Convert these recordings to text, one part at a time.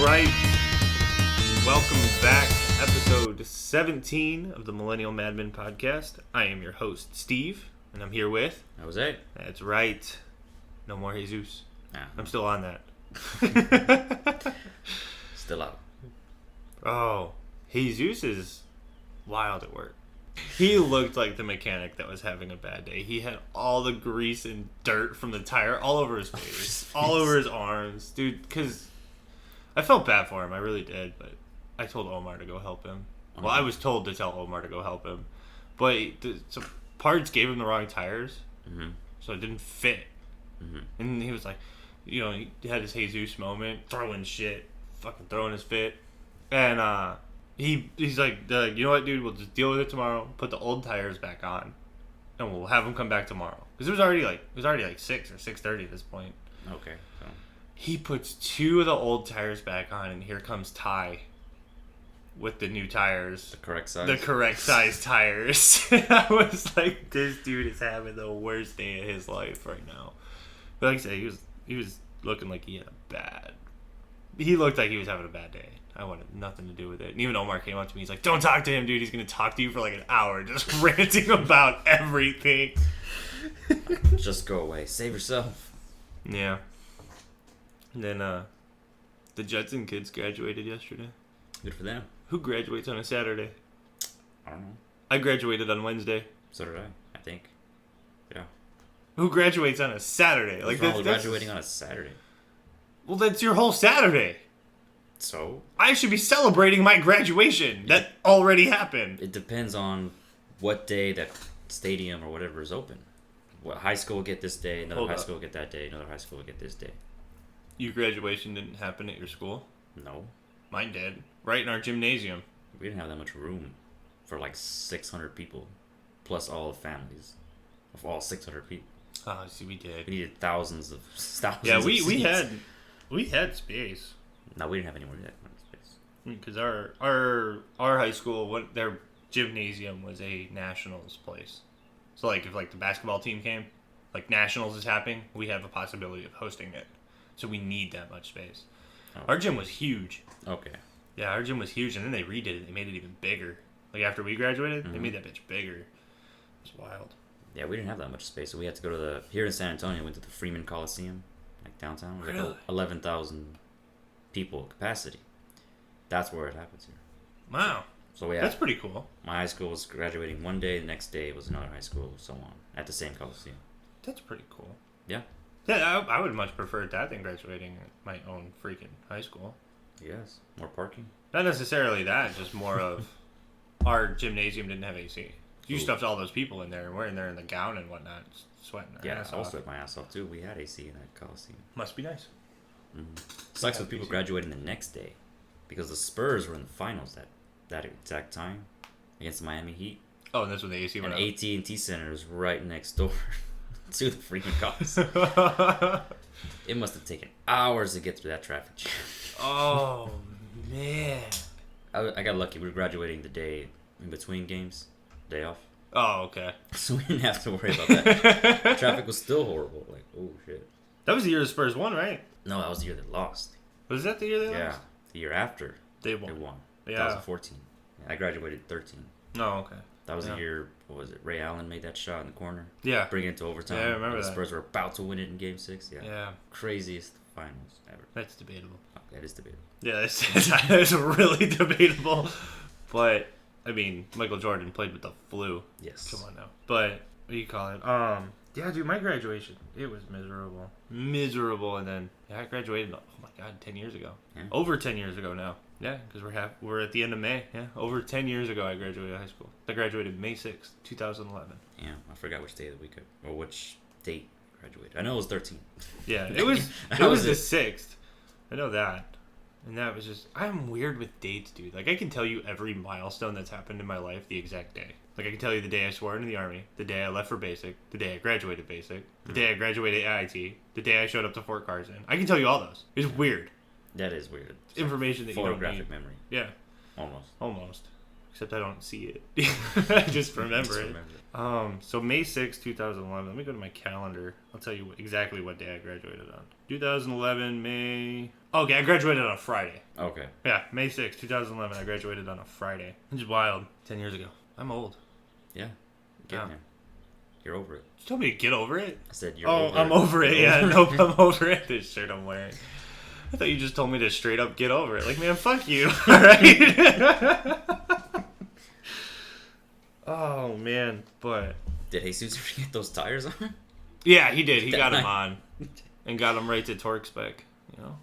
right. Welcome back. Episode 17 of the Millennial Madmen podcast. I am your host, Steve, and I'm here with... Jose. That's right. No more Jesus. Nah. I'm still on that. Still out. Oh, Jesus is wild at work. He looked like the mechanic that was having a bad day. He had all the grease and dirt from the tire all over his face, all over his arms. Dude, because I felt bad for him. I really did, but I told Omar to go help him. Well, I was told to tell Omar to go help him. But some parts gave him the wrong tires, so it didn't fit. And he was like, you know, he had his Jesus moment, throwing shit, fucking throwing his fit. And he's like, you know what, dude, we'll just deal with it tomorrow, put the old tires back on, and we'll have him come back tomorrow. Because it was already like 6 or 6:30 at this point. Okay. So. He puts 2 of the old tires back on, and here comes Ty with the new tires. The correct size? The correct size tires. I was like, this dude is having the worst day of his life right now. But like I said, he was looking like he looked like he was having a bad day. I wanted nothing to do with it. And even Omar came up to me. He's like, don't talk to him, dude. He's going to talk to you for like an hour just ranting about everything. Just go away. Save yourself. Yeah. And then the Judson kids graduated yesterday. Good for them. Who graduates on a Saturday? I don't know. I graduated on Wednesday. So did I think. Yeah. Who graduates on a Saturday? Like that's graduating on a Saturday. Well, that's your whole Saturday. So? I should be celebrating my graduation. That already happened. It depends on what day that stadium or whatever is open. What high school will get this day, another high school will get that day, another high school will get this day. Your graduation didn't happen at your school? No. Mine did. Right in our gymnasium. We didn't have that much room for like 600 people, plus all the families of all 600 people. Oh, see, we did. We needed thousands. Yeah, of seats. we had space. No, we didn't have anywhere that much space. Because our high school, their gymnasium was a nationals place. So like if like the basketball team came, like nationals is happening, we have a possibility of hosting it. So we need that much space. Oh. Our gym was huge. Okay. Yeah, our gym was huge, and then they redid it. They made it even bigger. Like after we graduated, they made that bitch bigger. It was wild. Yeah, we didn't have that much space, so we had to go to here in San Antonio. We went to the Freeman Coliseum, like downtown. Really? Like 11,000 people capacity. That's where it happens here. Wow. So that's pretty cool. My high school was graduating one day, the next day was another high school, so on, at the same Coliseum. That's pretty cool. Yeah. Yeah, I would much prefer that than graduating at my own freaking high school. Yes. More parking? Not necessarily that, just more of our gymnasium didn't have AC. You stuffed all those people in there, and we're in there in the gown and whatnot, sweating our ass off. Yeah, I sweat my ass off too. We had AC in that Coliseum. Must be nice. Sucks with people graduating the next day, because the Spurs were in the finals that exact time against the Miami Heat. Oh, and that's when the AC went up. And AT&T Center is right next door to the freaking Coliseum. It must have taken hours to get through that traffic jam. Oh, man. I got lucky. We were graduating the day in between games. Day off. Oh, okay. So we didn't have to worry about that. Traffic was still horrible. Like, oh, shit. That was the year the Spurs won, right? No, that was the year they lost. Was that the year they lost? Yeah. The year after. They won. Yeah. 2014. I graduated 13. Oh, okay. That was the year, what was it? Ray Allen made that shot in the corner. Yeah. Bring it into overtime. Yeah, I remember that. The Spurs were about to win it in Game 6. Yeah. Yeah. Craziest finals ever. That's debatable. Oh, that is debatable. Yeah, that's really debatable. But, I mean, Michael Jordan played with the flu. Yes. Come on now. But, what do you call it? Yeah, dude, my graduation, it was miserable. Miserable, and then, I graduated, oh my God, 10 years ago. Yeah. Over 10 years ago now. Yeah, because we're at the end of May. Yeah, over 10 years ago I graduated high school. I graduated May 6th, 2011. Yeah, I forgot which day of the week or which date I graduated. I know it was 13. Yeah, it was the 6th. I know that. And that was just, I'm weird with dates, dude. Like, I can tell you every milestone that's happened in my life the exact day. Like, I can tell you the day I swore into the Army, the day I left for basic, the day I graduated basic, the day I graduated AIT, the day I showed up to Fort Carson. I can tell you all those. It's weird. That is weird. It's information that you don't need. photographic memory. Yeah. Almost. Except I don't see it. I just remember it. So May 6th, 2011. Let me go to my calendar. I'll tell you exactly what day I graduated on. 2011, May... Okay, I graduated on a Friday. Okay. Yeah, May 6th, 2011. I graduated on a Friday. Which is wild. 10 years ago. I'm old. Yeah. Get there. You're over it. You told me to get over it? I said you're over it. I'm over it. Yeah, nope, I'm over it. This shirt I'm wearing. I thought you just told me to straight up get over it. Like, man, fuck you. Alright? Oh, man. But... Did Jesus ever get those tires on? Yeah, he did. He got them on. And got them right to torque spec. You know?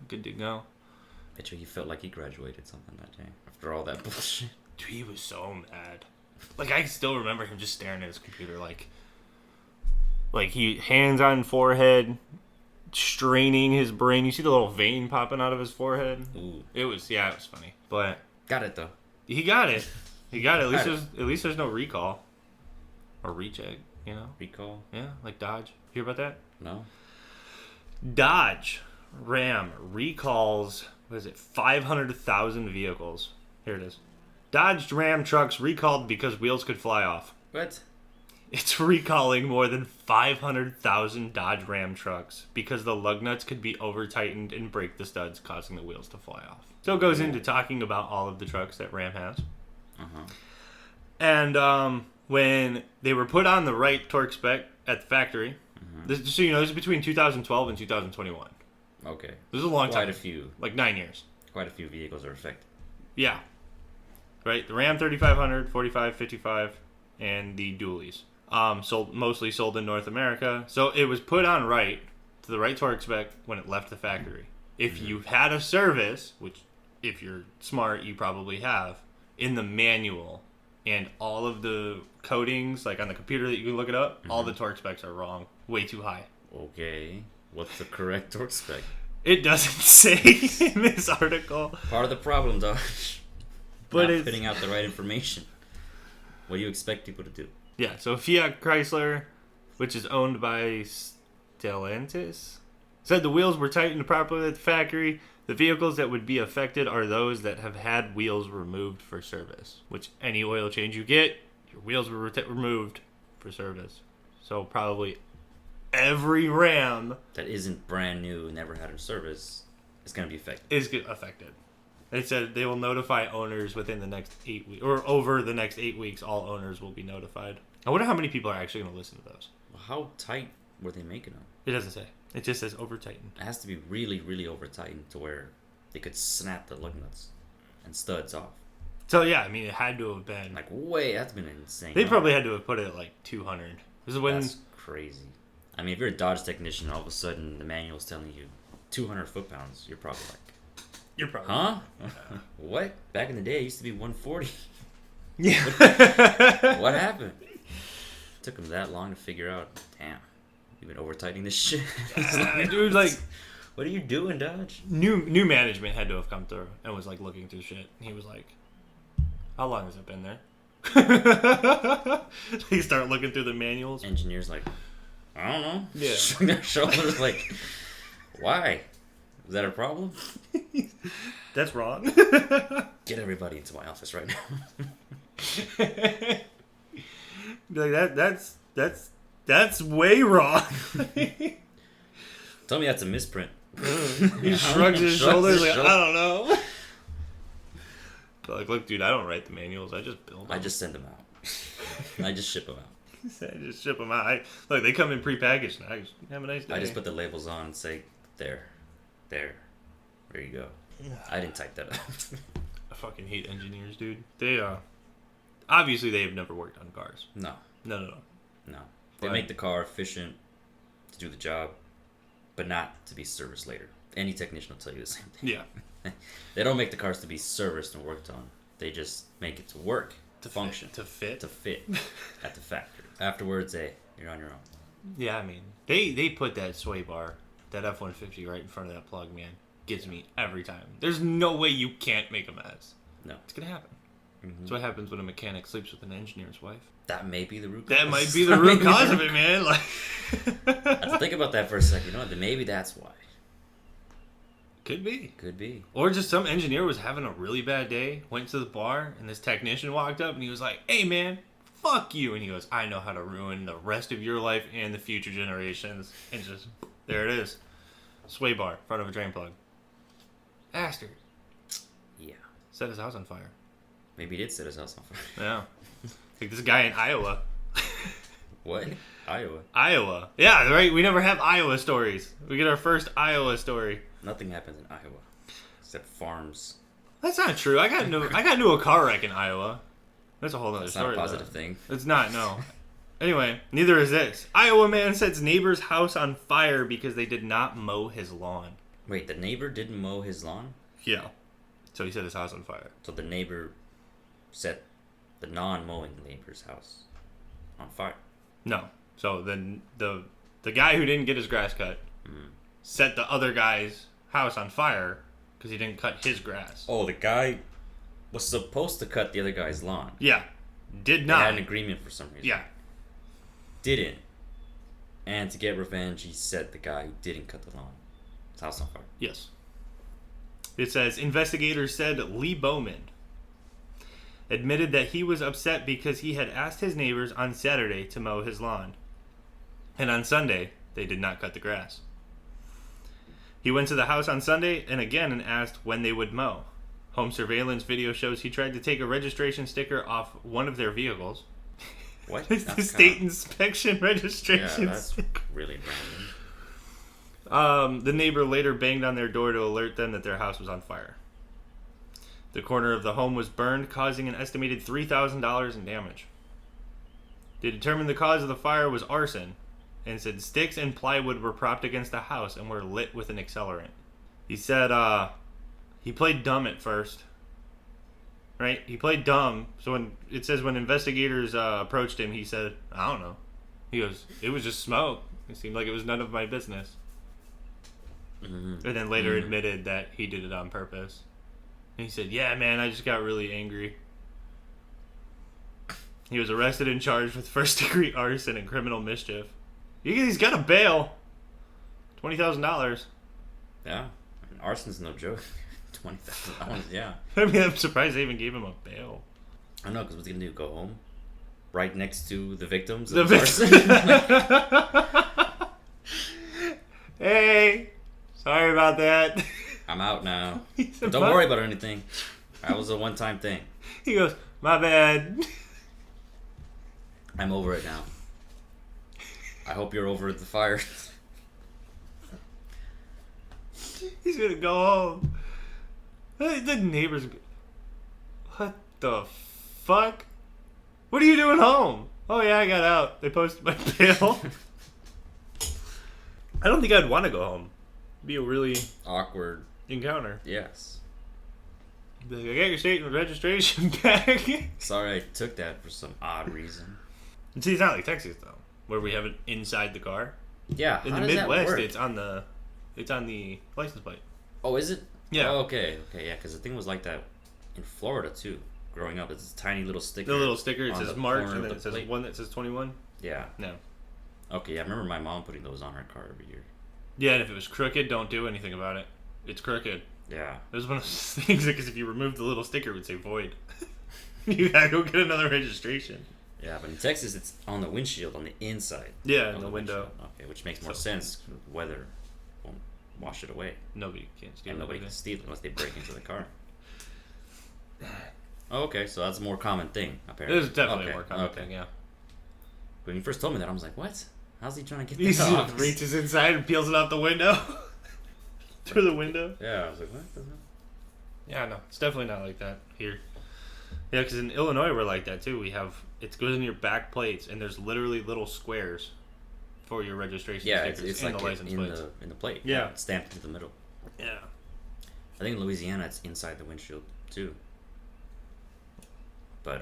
Good to go. Bet you he felt like he graduated something that day. After all that bullshit. Dude, he was so mad. Like, I still remember him just staring at his computer like he hands on forehead, straining his brain. You see the little vein popping out of his forehead? Ooh. It was funny. But got it though. He got it. He got it. At least there's no recall. Or recheck, you know? Recall? Yeah, like Dodge. Hear about that? No. Dodge Ram recalls, 500,000 vehicles. Here it is. Dodge Ram trucks recalled because wheels could fly off. What? It's recalling more than 500,000 Dodge Ram trucks because the lug nuts could be over-tightened and break the studs, causing the wheels to fly off. So it goes into talking about all of the trucks that Ram has. Uh-huh. And when they were put on the right torque spec at the factory, this, so you know, this is between 2012 and 2021. Okay. This is a long time. Quite a few. Like 9 years. Quite a few vehicles are affected. Yeah. Right? The Ram 3500, 45, 55, and the dualies. Mostly sold in North America. So it was put on right, to the right torque spec, when it left the factory. If you've had a service, which if you're smart, you probably have, in the manual, and all of the codings, like on the computer that you can look it up, all the torque specs are wrong. Way too high. Okay. What's the correct torque spec? It doesn't say in this article. Part of the problem, dog. But Not putting out the right information. What do you expect people to do? Yeah, so Fiat Chrysler, which is owned by Stellantis, said the wheels were tightened properly at the factory. The vehicles that would be affected are those that have had wheels removed for service, which any oil change you get, your wheels were removed for service. So probably every Ram that isn't brand new, never had a service, is going to be affected. Is affected. They said they will notify owners within the next 8 weeks, or over the next 8 weeks, all owners will be notified. I wonder how many people are actually going to listen to those. Well, how tight were they making them? It doesn't say. It just says over tightened. It has to be really, really over tightened to where they could snap the lug nuts and studs off. So yeah, I mean, it had to have been like that's been insane. They probably had to have put it at like 200. This is when that's crazy. I mean, if you're a Dodge technician, all of a sudden the manual's telling you 200 foot-pounds, you're probably like, huh? Yeah. What? Back in the day, it used to be 140. Yeah. What happened? It took them that long to figure out. Damn, you've been over-tightening this shit. Dude, like, what are you doing, Dodge? New management had to have come through and was like looking through shit. And he was like, how long has it been there? They start looking through the manuals. Engineers like, I don't know. Yeah. Shrugging their shoulders like, why? Is that a problem? That's wrong. Get everybody into my office right now. Be like, that's way wrong. Tell me that's a misprint. He shrugs his shoulders like, I don't know. But like, look, dude, I don't write the manuals. I just build them. I just send them out. I just ship them out. I just ship them out. Look, they come in prepackaged. I just have a nice day. I just put the labels on and say, there you go. I didn't type that up. I fucking hate engineers, dude. They obviously they have never worked on cars. No. They make the car efficient to do the job, but not to be serviced later. Any technician will tell you the same thing. Yeah. They don't make the cars to be serviced and worked on. They just make it to work, to function, to fit at the factory. Afterwards, you're on your own. Yeah, I mean, they put that sway bar, that F-150 right in front of that plug, man. Gets me every time. There's no way you can't make a mess. No. It's gonna happen. Mm-hmm. That's what happens when a mechanic sleeps with an engineer's wife. That may be the root cause. That might be the root cause of it, man. Like, I have to think about that for a second. You know what? Maybe that's why. Could be. Could be. Or just some engineer was having a really bad day, went to the bar, and this technician walked up and he was like, "Hey, man, fuck you." And he goes, "I know how to ruin the rest of your life and the future generations." And just, there it is. Sway bar in front of a drain plug. Bastard. Yeah. Set his house on fire. Maybe he did set his house on fire. Yeah. Like this guy in Iowa. What? Iowa. Iowa. Yeah, right. We never have Iowa stories. We get our first Iowa story. Nothing happens in Iowa. Except farms. That's not true. I got into a car wreck in Iowa. That's a whole other That's story. not a positive thing. It's not, no. Anyway, neither is this. Iowa man sets neighbor's house on fire because they did not mow his lawn. Wait, the neighbor didn't mow his lawn? Yeah. So he set his house on fire. So the neighbor set the non-mowing neighbor's house on fire? No. So then the guy who didn't get his grass cut set the other guy's house on fire because he didn't cut his grass. Oh, the guy was supposed to cut the other guy's lawn. Yeah. Did They not. had an agreement for some reason. Yeah. Didn't. And to get revenge, he set the guy who didn't cut the lawn. His house on fire. Yes. It says, investigators said Lee Bowman admitted that he was upset because he had asked his neighbors on Saturday to mow his lawn. And on Sunday, they did not cut the grass. He went to the house on Sunday and again asked when they would mow. Home surveillance video shows he tried to take a registration sticker off one of their vehicles. What? It's the state inspection registration Yeah, that's sticker. really random. The neighbor later banged on their door to alert them that their house was on fire. The corner of the home was burned, causing an estimated $3,000 in damage. They determined the cause of the fire was arson, and said sticks and plywood were propped against the house and were lit with an accelerant. He said he played dumb at first. Right? He played dumb. So when it says when investigators approached him, he said, "I don't know." He goes, "It was just smoke. It seemed like it was none of my business." Mm-hmm. And then later admitted that he did it on purpose. And he said, "Yeah, man, I just got really angry." He was arrested and charged with first-degree arson and criminal mischief. He's got a bail. $20,000. Yeah. I mean, arson's no joke. $20,000, yeah. I mean, I'm surprised they even gave him a bail. I know, because what's he going to do? Go home? Right next to the victims The of arson? Hey, sorry about that. I'm out now. Said, Don't worry about anything. That was a one-time thing. He goes, "My bad." I'm over it now. I hope you're over the fire. He's gonna go home. The neighbors. What the fuck? What are you doing home? Oh yeah, I got out. They posted my bail. I don't think I'd want to go home. It'd be a really Awkward. encounter. Yes. Be like, "I got your state registration back." Sorry I took that for some odd reason. And see, it's not like Texas though, where we have it inside the car. Yeah, In how the does Midwest, that work? it's on the license plate. Oh, is it? Yeah. Oh, okay, yeah, because the thing was like that in Florida too. Growing up, it's a tiny little sticker. The little sticker, it on says the March, corner and of then the it says plate. one that says 21. Yeah. No. Okay, yeah, I remember my mom putting those on her car every year. Yeah, and if it was crooked, don't do anything about it. It's crooked. Yeah. It was one of those things because if you remove the little sticker, it would say void. You gotta go get another registration. Yeah, but in Texas, it's on the windshield on the inside. Yeah, of in the window. windshield. Okay, which makes more So- sense. Weather won't wash it away. Nobody can steal And it. nobody either. can steal it unless they break into the car. Oh, okay, so that's a more common thing, It apparently. is definitely Okay, a more common okay. thing, yeah. When you first told me that, I was like, what? How's he trying to get He this off? reaches inside and peels it out the window. Through the window. Yeah, I was like, what the hell? Yeah, no, it's definitely not like that here. Yeah, because in Illinois we're like that too. It goes in your back plates, and there's literally little squares for your registration Yeah, stickers it's and like the license plates. in the plate. Yeah. It's stamped into the middle. Yeah. I think in Louisiana it's inside the windshield too. But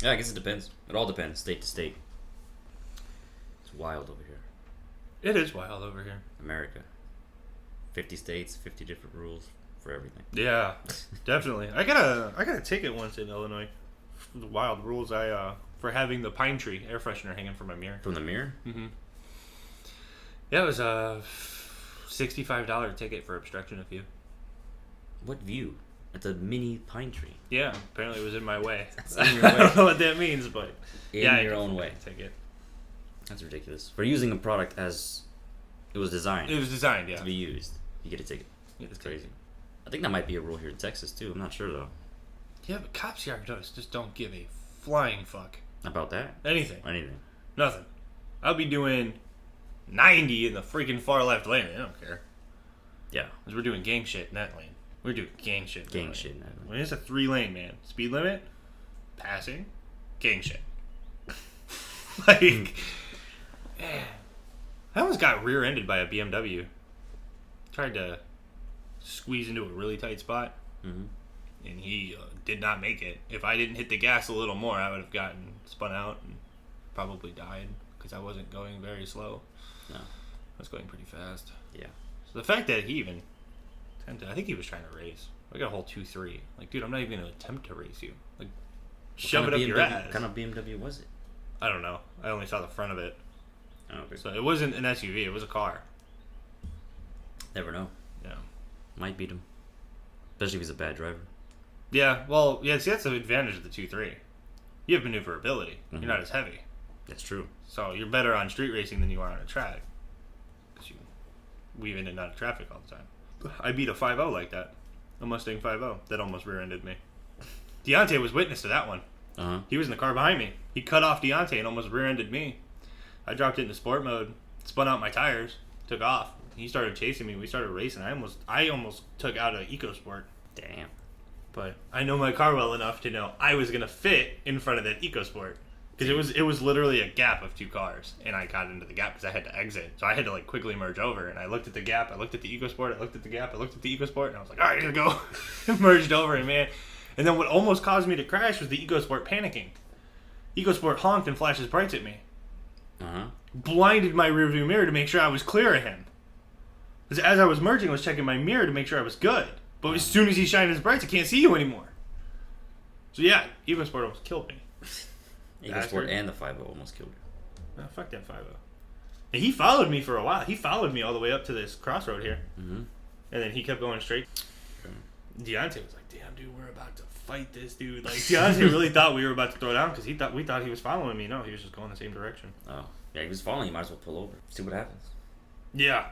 yeah, I guess it depends. It all depends, state to state. It's wild over here. It is wild over here. America. 50 states, 50 different rules for everything. Yeah, definitely. I got a ticket once in Illinois. For the wild rules for having the pine tree air freshener hanging from my mirror. From the mirror? Mm-hmm. Yeah, it was $65 ticket for obstruction of view. What view? It's a mini pine tree. Yeah, apparently it was in my way. In your way. I don't know what that means, but In your own way. Ticket. That's ridiculous. For using a product as it was designed. It was designed, yeah. To be used. You get a ticket. Yeah, That's crazy. I think that might be a rule here in Texas too. I'm not sure though. Yeah, but cops here just don't give a flying fuck. About that? Anything. Nothing. I'll be doing 90 in the freaking far left lane. I don't care. Yeah. Because we're doing gang shit in that lane. We're doing gang shit. Gang shit in that lane. When it's a 3-lane, man. Speed limit, passing, gang shit. Like, man. I almost got rear-ended by a BMW. Tried to squeeze into a really tight spot. Mm-hmm. And he did not make it. If I didn't hit the gas a little more, I would have gotten spun out and probably died because I wasn't going very slow. No. I was going pretty fast. Yeah. So the fact that he even attempted, I think he was trying to race. I got a whole 2-3. Like, dude, I'm not even going to attempt to race you. Like, shove it up your ass. What kind of BMW was it? I don't know. I only saw the front of it. Oh, okay. So it wasn't an SUV. It was a car. Never know. Yeah. Might beat him. Especially if he's a bad driver. Yeah, well, yeah, see, that's the advantage of the 2-3. You have maneuverability. Mm-hmm. You're not as heavy. That's true. So you're better on street racing than you are on a track. Because you weave in and out of traffic all the time. I beat a 5.0 like that. A Mustang 5.0 that almost rear-ended me. Deontay was witness to that one. Uh-huh. He was in the car behind me. He cut off Deontay and almost rear-ended me. I dropped it into sport mode, spun out my tires, took off. He started chasing me. We started racing. I almost took out an EcoSport. Damn. But I know my car well enough to know I was gonna fit in front of that EcoSport because it was literally a gap of 2 cars, and I got into the gap because I had to exit, so I had to like quickly merge over. And I looked at the gap, I looked at the EcoSport, I looked at the gap, I looked at the EcoSport, and I was like, all right, here we go. Merged over, and man, and then what almost caused me to crash was the EcoSport panicking. EcoSport honked and flashed his brights at me. Blinded my rearview mirror to make sure I was clear of him. Because as I was merging, I was checking my mirror to make sure I was good. But as soon as he shined his brights, I can't see you anymore. So yeah, EcoSport almost killed me. EcoSport and the 5.0 almost killed you. Oh, fuck that 5.0. And he followed me for a while. He followed me all the way up to this crossroad here. Mm-hmm. And then he kept going straight. Deontay was like, damn, dude, we're about to fight this dude. Like, Deontay really thought we were about to throw down because we thought he was following me. No, he was just going the same direction. Oh. Yeah, he was following you. Might as well pull over. See what happens. Yeah.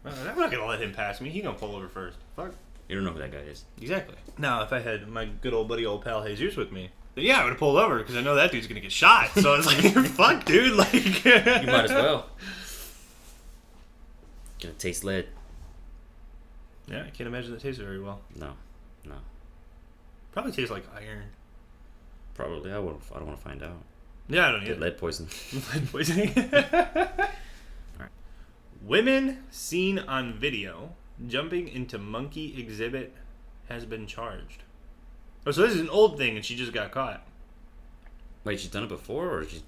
I'm not going to let him pass me. He going to pull over first. Fuck. You don't know who that guy is. Exactly. Now, if I had my good old buddy, old pal Jesus with me, then yeah, I would have pulled over because I know that dude's going to get shot. So I was like, fuck, dude. Like, you might as well. Gonna taste lead. Yeah, I can't imagine that tastes very well. No. Probably tastes like iron. Probably. I don't want to find out. Yeah, I don't Get either. lead poison. Lead poisoning. Alright. Women seen on video jumping into monkey exhibit has been charged. Oh, so this is an old thing and she just got caught. Wait, she's done it before, or she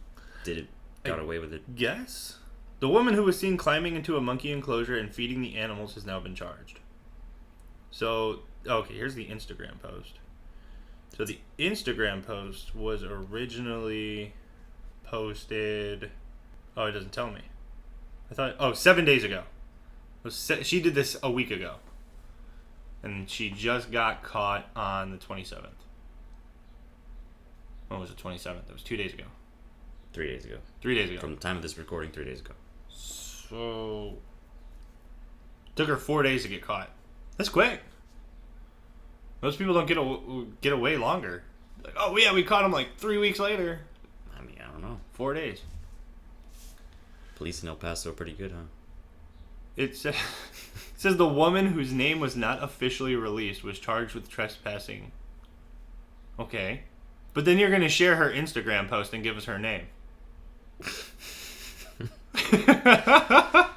got away with it? Yes. The woman who was seen climbing into a monkey enclosure and feeding the animals has now been charged. So, okay, here's the Instagram post. So the Instagram post was originally posted... Oh, it doesn't tell me. I thought... 7 days ago. She did this a week ago. And she just got caught on the 27th. When was it 27th? It was 2 days ago. 3 days ago. 3 days ago. From the time of this recording, 3 days ago. So... Took her 4 days to get caught. That's quick. Most people don't get away longer. Like, oh yeah, we caught him like 3 weeks later. I mean, I don't know. 4 days. Police in El Paso are pretty good, huh? It says the woman whose name was not officially released was charged with trespassing. Okay. But then you're going to share her Instagram post and give us her name. I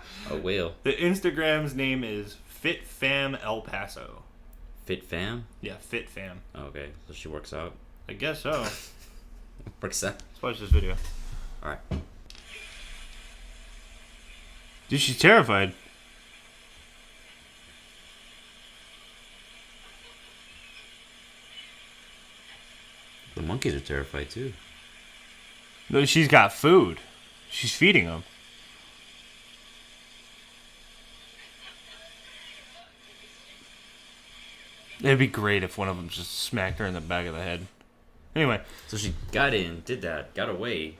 will. The Instagram's name is FitFam El Paso. Fit Fam? Yeah, FitFam. Okay, so she works out. I guess so. Works out. Let's watch this video. Alright. Dude, she's terrified. The monkeys are terrified too. No, she's got food. She's feeding them. It'd be great if one of them just smacked her in the back of the head. Anyway. So she got in, did that, got away.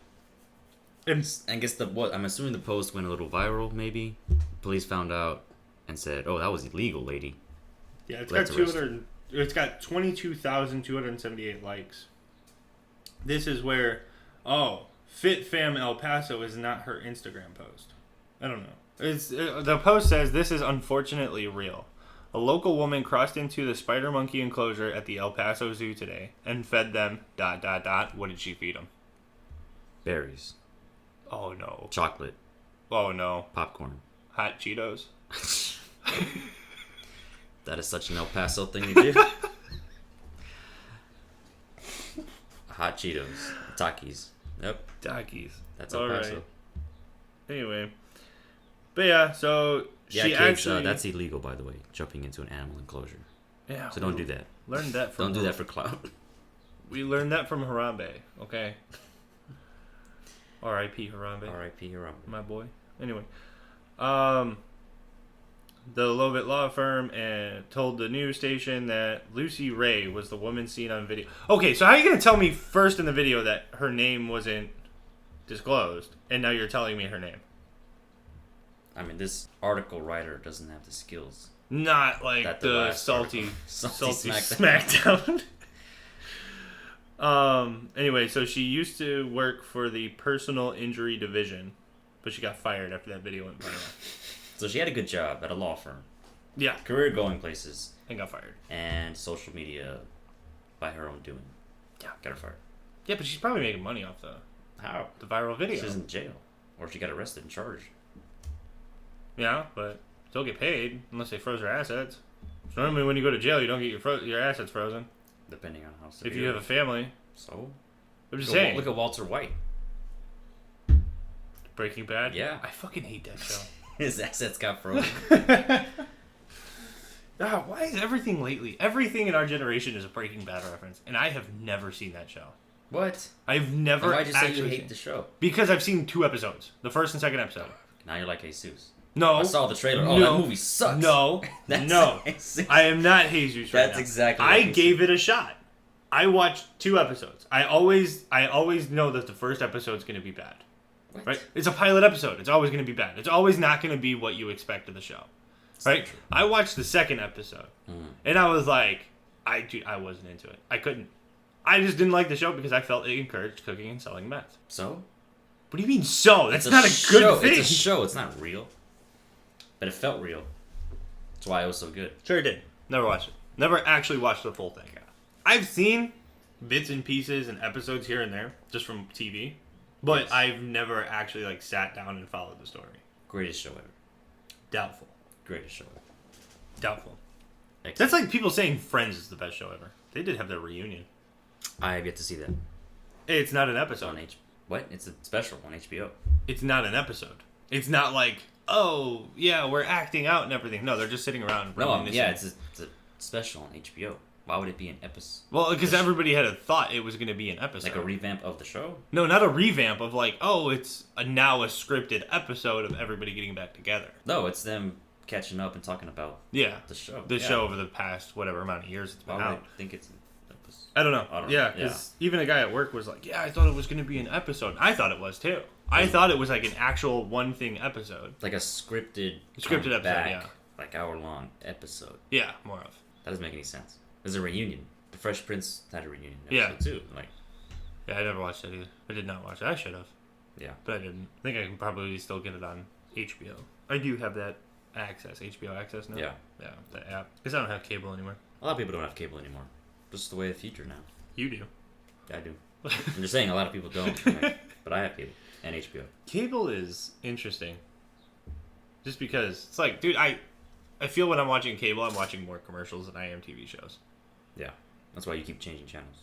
And guess I'm assuming the post went a little viral, maybe. Police found out and said, "Oh, that was illegal, lady." Yeah, it's got 22,278 likes. This is where, Fit Fam El Paso is not her Instagram post. I don't know. The post says, "This is unfortunately real. A local woman crossed into the spider monkey enclosure at the El Paso Zoo today and fed them ... What did she feed them? Berries. Oh no. Chocolate. Oh no. Popcorn. Hot Cheetos. That is such an El Paso thing to do. Hot Cheetos. Takis. Yep. Takis. That's El Paso. Right. Anyway. But yeah, so yeah, she kids, actually... that's illegal, by the way, jumping into an animal enclosure. Yeah. So don't do that. Learn that from... Don't do that for clout. We learned that from Harambe, okay? R.I.P. Harambe. R.I.P. Harambe. My boy. Anyway. The Lovett Law Firm told the news station that Lucy Ray was the woman seen on video. Okay, so how are you going to tell me first in the video that her name wasn't disclosed, and now you're telling me her name? I mean, this article writer doesn't have the skills. Not like the salty smackdown. Anyway, so she used to work for the personal injury division, but she got fired after that video went viral. So she had a good job at a law firm. Yeah. Career going places. And got fired. And social media by her own doing. Yeah. Got her fired. Yeah, but she's probably making money off the viral video. She's in jail. Or she got arrested and charged. Yeah, but still get paid unless they froze her assets. So normally when you go to jail, you don't get your assets frozen. Depending on how severe. If you have a family. So? I'm just saying. Look at Walter White. Breaking Bad? Yeah. I fucking hate that show. His assets got frozen. Why is everything in our generation is a Breaking Bad reference, and I have never seen that show. What? I've never. Why'd you say you hate the show? Because I've seen 2 episodes, the first and second episode. Now you're like Jesus. No, I saw the trailer. Oh, that movie sucks. No, no, I am not Jesus. That's exactly. I gave it a shot. I watched 2 episodes. I always know that the first episode's going to be bad. What? Right? It's a pilot episode. It's always going to be bad. It's always not going to be what you expect of the show. Right? I watched the second episode, and I was like, I wasn't into it. I couldn't. I just didn't like the show because I felt it encouraged cooking and selling meth. So? What do you mean so? That's not a good thing. It's a show. It's not real. But it felt real. That's why it was so good. Sure did. Never watched it. Never actually watched the full thing. I've seen bits and pieces and episodes here and there, just from TV. But yes. I've never actually sat down and followed the story. Greatest show ever. Doubtful. Greatest show ever. Doubtful. Excellent. That's like people saying Friends is the best show ever. They did have their reunion. I have yet to see that. It's not an episode. What? It's a special on HBO. It's not an episode. It's not like, oh, yeah, we're acting out and everything. No, they're just sitting around. It's a special on HBO. Why would it be an episode? Well, because everybody had a thought it was going to be an episode. Like a revamp of the show? No, not a revamp of it's now a scripted episode of everybody getting back together. No, it's them catching up and talking about the show. The show over the past whatever amount of years it's been out. I think it's an episode. I don't know. Yeah, because even a guy at work was like, yeah, I thought it was going to be an episode. I thought it was too. I thought it was like an actual one thing episode. Like a scripted episode, yeah. Like hour-long episode. Yeah, more of. That doesn't make any sense. There's a reunion. The Fresh Prince had a reunion episode too. Yeah, I never watched that either. I did not watch it. I should have. Yeah. But I didn't. I think I can probably still get it on HBO. I do have that access, HBO access now. Yeah. Yeah, that app. Because I don't have cable anymore. A lot of people don't have cable anymore. Just the way of the future now. You do. I do. I'm just saying a lot of people don't. But I have cable and HBO. Cable is interesting. Just because it's like, dude, I feel when I'm watching cable, I'm watching more commercials than I am TV shows. Yeah. That's why you keep changing channels.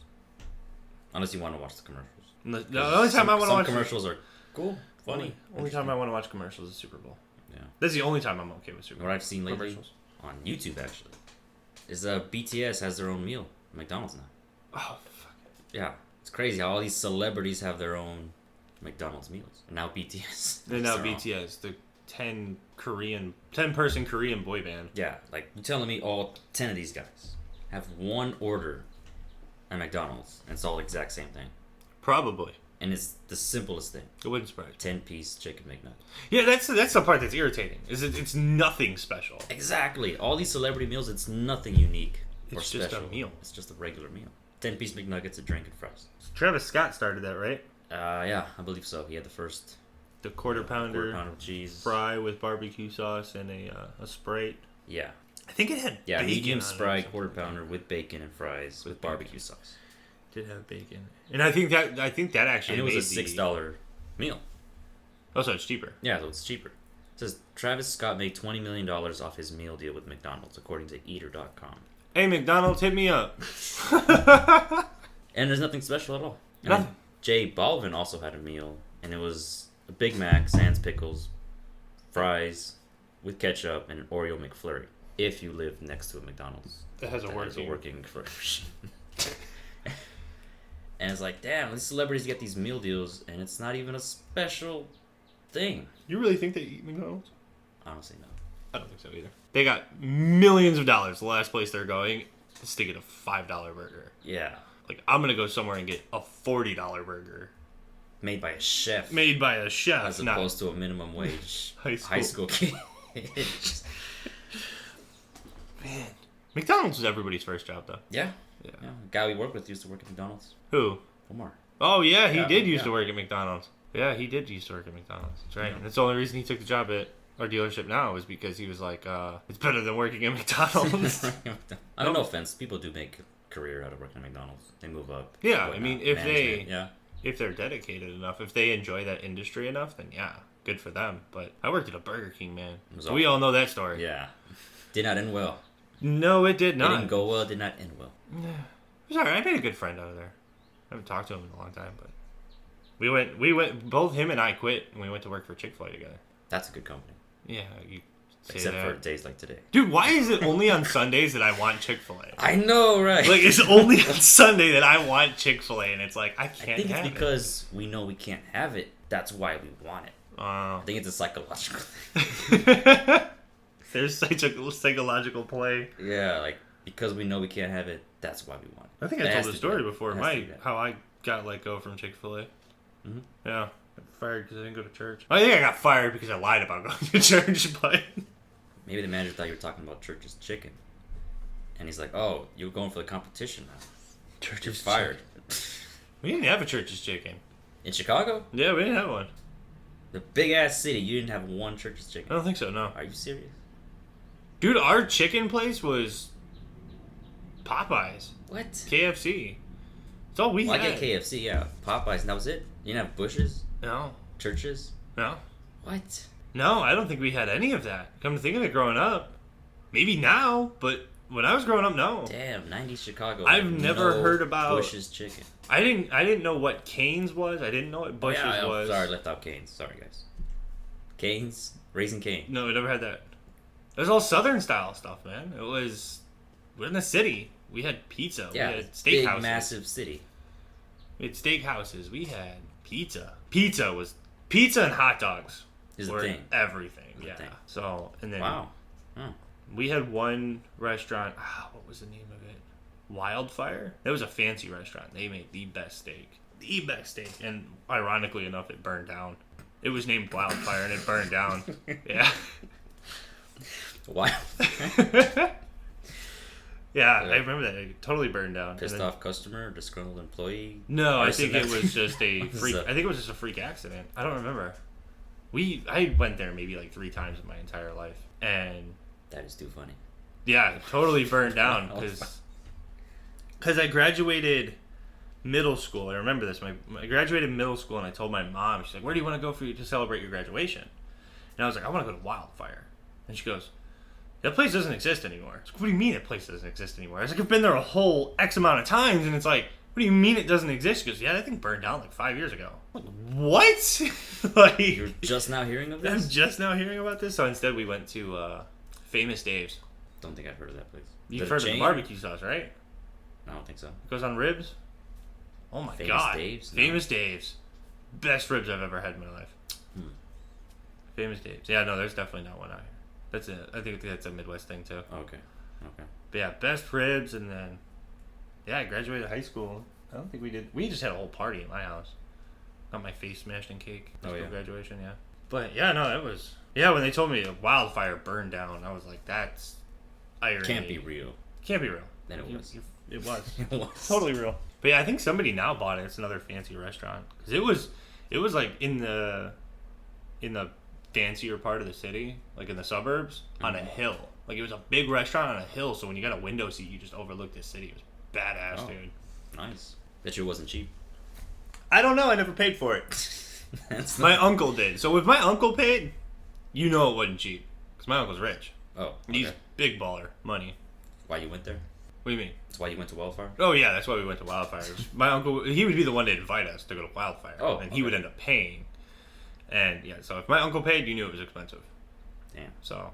Unless you want to watch the commercials. The only time I want to watch commercials are cool, funny. Only time I want to watch commercials is Super Bowl. Yeah. That's the only time I'm okay with Super Bowl. What I've seen lately on YouTube actually is BTS has their own meal at McDonald's now. Oh, fuck. Yeah. It's crazy how all these celebrities have their own McDonald's meals. And now BTS. And now BTS, the 10-person Korean boy band. Yeah, like you're telling me all 10 of these guys have one order at McDonald's and it's all the exact same thing. Probably. And it's the simplest thing. It wouldn't surprise me. 10-piece chicken McNugget. Yeah, that's the part that's irritating. Is it's nothing special. Exactly. All these celebrity meals, it's nothing unique or It's special. just a meal. It's just a regular meal. 10-piece McNuggets, a drink, and fries. Travis Scott started that, right? Yeah, I believe so. He had the first The quarter pounder with cheese. fry with barbecue sauce and a Sprite. Yeah. I think it had bacon medium on it or Sprite something. quarter pounder with bacon and fries with barbecue sauce. Did have bacon, and I think that actually And it was made a $6 meal. Oh, so it's cheaper. Yeah, so it's cheaper. It says Travis Scott made $20 million off his meal deal with McDonald's, according to Eater.com. Hey, McDonald's, hit me up. And there's nothing special at all. And Nothing. J Balvin also had a meal, and it was a Big Mac, sans pickles, fries with ketchup, and an Oreo McFlurry. If you live next to a McDonald's That has a working McFlurry machine. And it's like, damn, these celebrities get these meal deals, and it's not even a special thing. You really think they eat McDonald's? Honestly, no. I don't think so either. They got millions of dollars. The last place they're going is to get a $5 burger. Yeah. Like, I'm going to go somewhere and get a $40 burger. Made by a chef. Made by a chef. As opposed to a minimum wage High school kid. Man. McDonald's was everybody's first job, though. Yeah. Yeah. A guy we work with used to work at McDonald's. Who? Omar. Oh, yeah, he did used yeah. to work at McDonald's. Yeah, he did used to work at McDonald's. That's right. Yeah. And that's the only reason he took the job at our dealership now is because he was like, it's better than working at McDonald's. I mean, no offense. People do make a career out of working at McDonald's. They move up. Yeah, I whatnot, mean, if management, if they're dedicated enough, if they enjoy that industry enough, then yeah, good for them. But I worked at a Burger King, man. We all know that story. Yeah. Did not end well. No, it did not. It didn't go well. Did not end well. Yeah. It was alright. I made a good friend out of there. I haven't talked to him in a long time, but we went, both him and I quit, and we went to work for Chick-fil-A together. That's a good company. Yeah, you say Except that. for days like today. Dude, why is it only on Sundays that I want Chick-fil-A? I know, right? Like, it's only on Sunday that I want Chick-fil-A, and it's like, I can't I think have it's because we know we can't have it. That's why we want it. I think it's a psychological thing. There's such a psychological play. Yeah, like, because we know we can't have it, that's why we want it. I think I told the story before, how I got let go from Chick-fil-A. Mm-hmm. Yeah. I got fired because I didn't go to church. I think I got fired because I lied about going to church, but... Maybe the manager thought you were talking about Church's chicken. And he's like, oh, you're going for the competition now. Church's fired. We didn't have a Church's chicken. In Chicago? Yeah, we didn't have one. The big-ass city, you didn't have one Church's chicken. I don't think so, no. Are you serious? Dude, our chicken place was Popeyes. What? KFC. That's all we Well, had. I get KFC, yeah. Popeyes, and that was it? You didn't have Bush's? No. Church's? No. What? No, I don't think we had any of that. Come to think of it, growing up. Maybe now, but when I was growing up, no. Damn, 90s Chicago. I've never heard about Bush's chicken. I didn't know what Cane's was. I didn't know what Bush's was. Sorry, I left out Cane's. Sorry, guys. Cane's? Raising Cane. No, we never had that. It was all Southern style stuff, man. We're in the city. We had pizza. Yeah, we had big, steakhouses. massive city. We had steakhouses. We had pizza. Pizza and hot dogs. Is a were thing. Everything. Is a Yeah. thing. So, and then Wow. Huh. we had one restaurant. What was the name of it? Wildfire. It was a fancy restaurant. They made the best steak. The best steak. And ironically enough, it burned down. It was named Wildfire and it burned down. Yeah. Wow. Yeah, I remember that. It totally burned down. Pissed off customer, disgruntled employee. No, I think it was just a What is freak. that? I think it was just a freak accident. I don't remember. I went there maybe like 3 times in my entire life, and That is too funny. yeah, it totally burned down because I graduated middle school. I remember this. I graduated middle school, and I told my mom. She's like, "Where do you want to go to celebrate your graduation?" And I was like, "I want to go to Wildfire." And she goes, "That place doesn't exist anymore." I was like, "What do you mean that place doesn't exist anymore?" I was like, "I've been there a whole X amount of times," and it's like, "What do you mean it doesn't exist?" She goes, "Yeah, that thing burned down like 5 years ago." I'm like, what? Like, You're just now hearing of I'm this? just now hearing about this. So instead, we went to Famous Dave's. Don't think I've heard of that place. You've Is it a heard of the chain? barbecue sauce, right? I don't think so. It goes on ribs. Oh my Famous god! Dave's? No. Famous Dave's, best ribs I've ever had in my life. Famous Dave's. Yeah, no, there's definitely not one out here. That's it. I think that's a Midwest thing too. Okay. Okay. But yeah, best ribs, and then I graduated high school. I don't think we did. We just had a whole party at my house. Got my face smashed in cake. High school graduation, yeah. But yeah, no, that was when they told me a wildfire burned down, I was like, that's irony. Can't be real. Can't be real. Then it was. It was. It was totally real. But yeah, I think somebody now bought it. It's another fancy restaurant because it was like in the fancier part of the city, like in the suburbs, on a hill. Like it was a big restaurant on a hill, so when you got a window seat, you just overlooked the city. It was badass, dude. Nice. Bet you it wasn't cheap. I don't know. I never paid for it. My uncle did. So if my uncle paid, you know it wasn't cheap because my uncle's rich. Oh, okay. He's big baller, money. Why you went there? What do you mean? That's why you went to Wildfire? Oh yeah, that's why we went to Wildfire. My uncle, he would be the one to invite us to go to Wildfire, and he would end up paying. And yeah, so if my uncle paid, you knew it was expensive. Damn. So,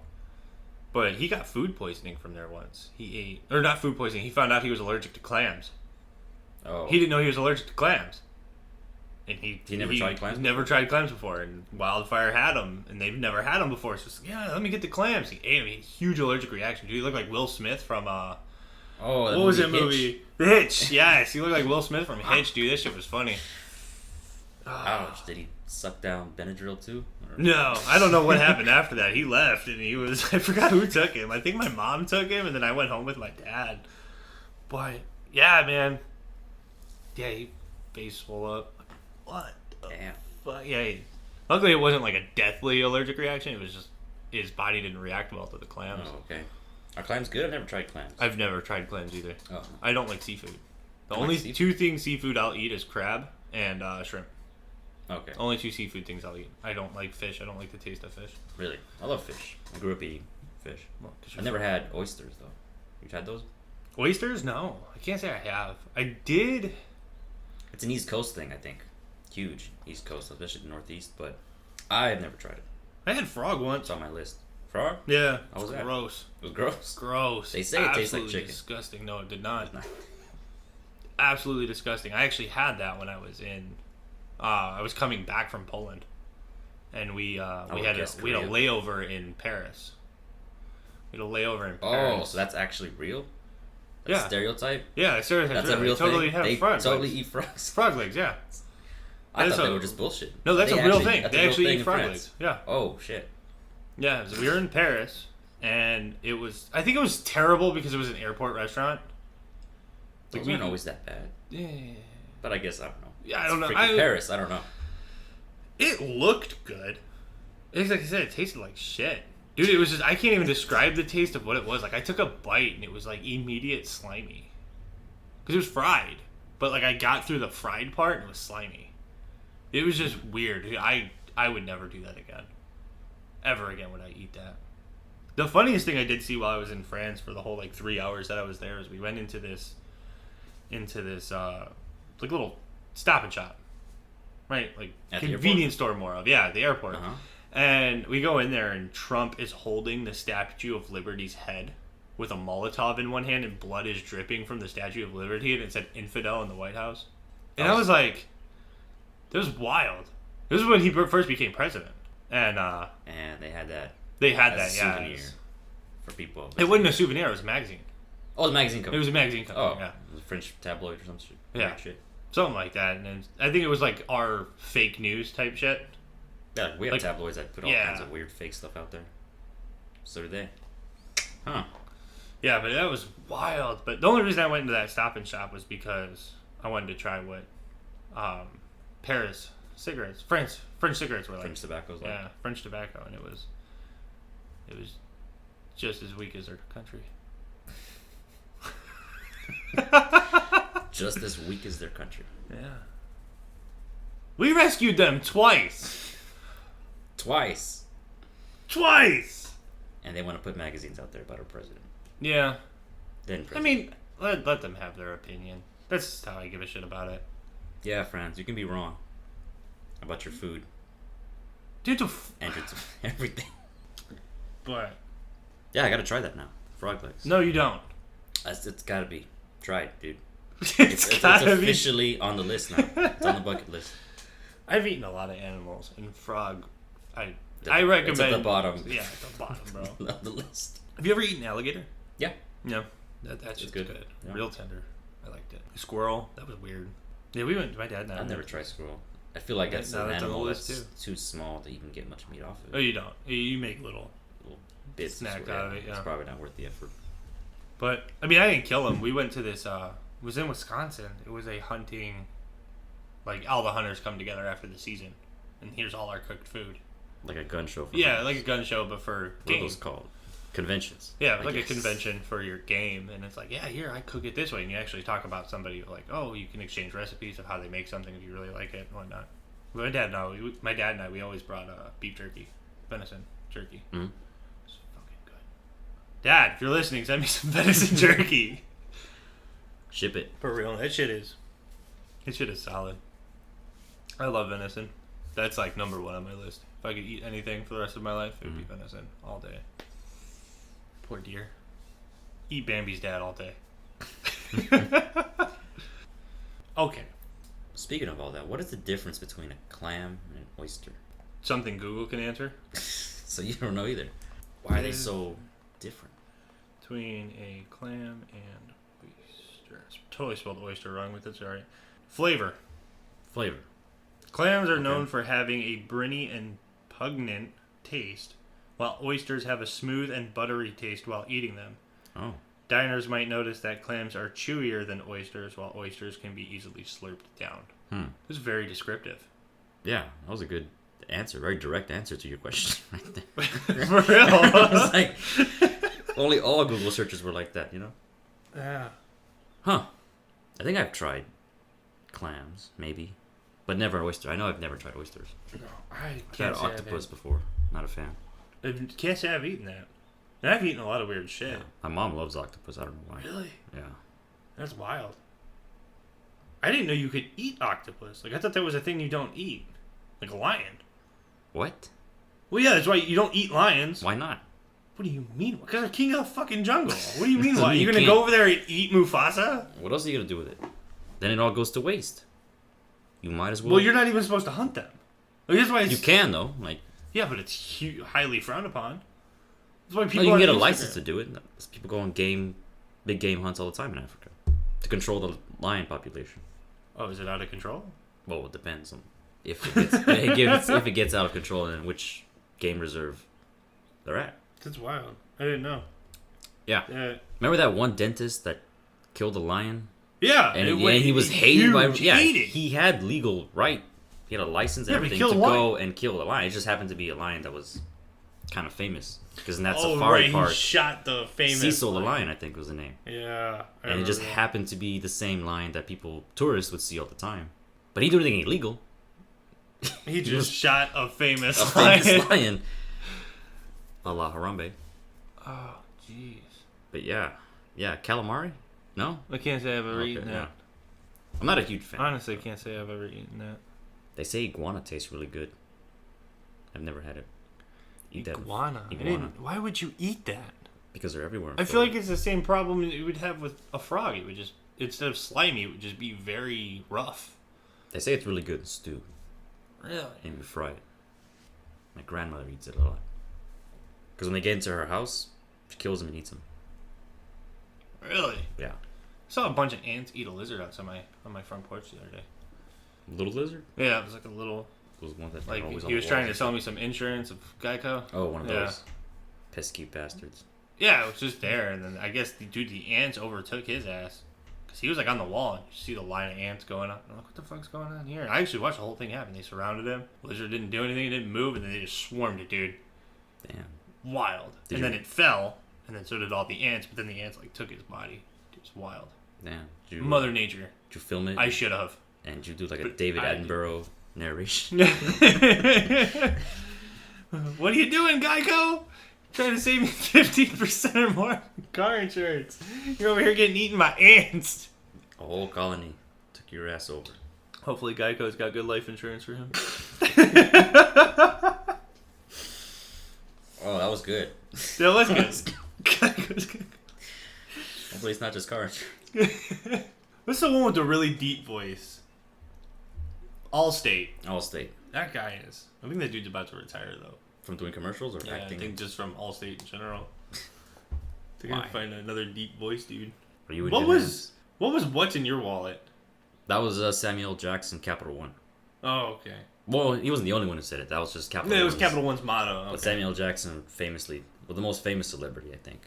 but he got food poisoning from there once. He ate, or not food poisoning. He found out he was allergic to clams. Oh. He didn't know he was allergic to clams. And he never tried clams? Never tried clams before, and Wildfire had them, and they've never had them before. So, let me get the clams. He ate them. He had a huge allergic reaction. Dude, he looked like Will Smith from, what was that movie? The Hitch. Yes, he looked like Will Smith from Hitch, dude. That shit was funny. Ouch. Did he suck down Benadryl too? Or? No, I don't know what happened after that. He left, and he was, I forgot who took him. I think my mom took him, and then I went home with my dad. But, yeah, man. Yeah, he face swole up. What? Damn. Fuck? Yeah. Luckily, it wasn't like a deathly allergic reaction. It was just his body didn't react well to the clams. Oh, okay. Are clams good? I've never tried clams. I've never tried clams either. Oh. I don't like seafood. The only two things seafood I'll eat is crab and shrimp. Okay. Only two seafood things I'll eat. I don't like fish. I don't like the taste of fish. Really? I love fish. I grew up eating fish. Well, I never had oysters, though. You tried those? Oysters? No. I can't say I have. I did. It's an East Coast thing, I think. Huge East Coast, especially the Northeast, but I've never tried it. I had frog once. It's on my list. Frog? Yeah. How was that? Gross. It was gross? Gross. They say it tastes like chicken. Disgusting. No, it did not. Absolutely disgusting. I actually had that when I was in... I was coming back from Poland. And we had a layover in Paris. We had a layover in Paris. Oh, so that's actually real? Yeah. Stereotype? Yeah, stereotype. That's a real totally thing? Have they frog totally legs. eat frogs? Frog legs, yeah. I thought they were just bullshit. No, that's a real thing. They actually eat frog legs. Yeah. Oh, shit. Yeah, so we were in Paris, and I think it was terrible because it was an airport restaurant. Those aren't always that bad. Yeah. But I guess, I don't know. Yeah, I don't know. Paris, I don't know. It looked good. It's like I said, it tasted like shit. Dude, it was just, I can't even describe the taste of what it was. Like, I took a bite, and it was, like, immediate slimy. Because it was fried. But, like, I got through the fried part, and it was slimy. It was just weird. I would never do that again. Ever again would I eat that. The funniest thing I did see while I was in France for the whole, like, 3 hours that I was there is we went into this, like, little Stop and Shop. Right? Like, at convenience store more of. Yeah, at the airport. Uh-huh. And we go in there, and Trump is holding the Statue of Liberty's head with a Molotov in one hand, and blood is dripping from the Statue of Liberty, and it said infidel in the White House. And I was like, that was wild. This is when he first became president. And they had that. They had that, souvenir yeah. For people. It wasn't a souvenir, it was a magazine. Oh, the magazine cover. It was a magazine cover, oh, yeah. It was a French tabloid or some shit. Yeah. Shit. Something like that. And then, I think it was like our fake news type shit. Yeah, we have like, tabloids that put all kinds of weird fake stuff out there. So do they. Huh. Yeah, but that was wild. But the only reason I went into that Stop and Shop was because I wanted to try what Paris cigarettes, French cigarettes were like. French tobacco's like. Yeah, French tobacco, and it was just as weak as their country. Just as weak as their country. Yeah. We rescued them twice. Twice. And they want to put magazines out there about our president. Yeah. Then president. I mean, let them have their opinion. That's how I give a shit about it. Yeah, friends, you can be wrong about your food. Dude, and everything. But yeah, I gotta try that now. Frog legs. No, you don't. It's gotta be. Try it, dude. It's officially on the list now. It's on the bucket list. I've eaten a lot of animals, and frog, I recommend. It's at the bottom. Yeah, at the bottom, bro. Of the list. Have you ever eaten alligator? Yeah. Yeah, that's just good. Yeah. Real tender. I liked it. Squirrel, that was weird. Yeah, we went. My dad and I. I've never tried squirrel. I feel like that's an animal that's too small that you can get much meat off of it. Oh, you don't. You make little bits snack out of it. Yeah, it's probably not worth the effort. But I mean, I didn't kill him. We went to this. It was in Wisconsin. It was a hunting. Like all the hunters come together after the season, and here's all our cooked food. Like a gun show. Like a gun show, but for game. What are those called? Conventions. Yeah, like a convention for your game, and it's like, yeah, here I cook it this way, and you actually talk about somebody like, oh, you can exchange recipes of how they make something if you really like it and whatnot. My dad and I, we always brought beef jerky, venison jerky. Mm-hmm. It's fucking good. Dad, if you're listening, send me some venison jerky. Ship it for real. That shit is solid. I love venison. That's like number one on my list. If I could eat anything for the rest of my life, it would be venison all day. Poor deer. Eat Bambi's dad all day. Okay. Speaking of all that, what is the difference between a clam and an oyster? Something Google can answer. So you don't know either. Why are they so different? Between a clam and oyster. Totally spelled oyster wrong with it, sorry. Flavor. Clams are known for having a briny and pungent taste, while oysters have a smooth and buttery taste while eating them. Oh. Diners might notice that clams are chewier than oysters, while oysters can be easily slurped down. It was very descriptive. Yeah, that was a good answer. Very direct answer to your question right there. For real? I was like, only all Google searches were like that, you know? Yeah. Huh. I think I've tried clams, maybe. But never an oyster. I know I've never tried oysters. No, I I've had octopus before. Not a fan. I can't say I've eaten that. And I've eaten a lot of weird shit. Yeah. My mom loves octopus. I don't know why. Really? Yeah. That's wild. I didn't know you could eat octopus. Like, I thought that was a thing you don't eat. Like a lion. What? Well, yeah, that's why you don't eat lions. Why not? What do you mean? Because they're king of the fucking jungle. What do you mean why? You're going to go over there and eat Mufasa? What else are you going to do with it? Then it all goes to waste. You might as well. Well, you're not even supposed to hunt them. Like, that's why you can, though. Like. Yeah, but it's highly frowned upon. That's why people you can get a license to do it. People go on big game hunts all the time in Africa to control the lion population. Oh, is it out of control? Well, it depends on if it gets out of control and which game reserve they're at. That's wild. I didn't know. Yeah. Remember that one dentist that killed a lion? Yeah. And he was hated by... Yeah, he had legal right. He had a license and everything to go and kill a lion. It just happened to be a lion that was kind of famous. Because in that safari park... he shot the famous... Cecil the lion, I think was the name. Yeah. And it just happened to be the same lion that tourists would see all the time. But he didn't do anything illegal. He just shot a famous lion. A la Harambe. Oh, jeez. But yeah, calamari? No? I can't say I've ever eaten that. Yeah. I'm not a huge fan. Honestly, I can't say I've ever eaten that. They say iguana tastes really good. I've never had it. Iguana? Why would you eat that? Because they're everywhere. I feel like it's the same problem you would have with a frog. It would just, instead of slimy, it would just be very rough. They say it's really good in stew. Really? And you fry it. My grandmother eats it a lot. Because when they get into her house, she kills them and eats them. Really? Yeah. I saw a bunch of ants eat a lizard outside on my front porch the other day. Little lizard? Yeah, it was like a little... It was one that like he was trying to sell me some insurance of Geico. Oh, one of those pesky bastards. Yeah, it was just there, and then I guess the ants overtook his ass. Because he was like on the wall, and you see the line of ants going up. I'm like, what the fuck's going on here? And I actually watched the whole thing happen. They surrounded him. Lizard didn't do anything, it didn't move, and then they just swarmed it, dude. Damn. Wild. Then it fell, and then so did all the ants, but then the ants like took his body. Dude, it's wild. Damn. Mother Nature. Did you film it? I should have. And did you do like a David Attenborough narration? What are you doing, Geico? Trying to save me 15% or more car insurance. You're over here getting eaten by ants. A whole colony took your ass over. Hopefully Geico's got good life insurance for him. Oh, that was good. That was good. Geico's good. Hopefully it's not just car insurance. What's the one with the really deep voice? Allstate. That guy is. I think that dude's about to retire, though. From doing commercials or acting? I think just from Allstate in general. I They're gonna find another deep voice, dude. Are you? What was what's in your wallet? That was Samuel Jackson, Capital One. Oh, okay. Well, he wasn't the only one who said it. That was just Capital. No, it was Capital One's motto. Okay. But Samuel Jackson, famously, the most famous celebrity, I think,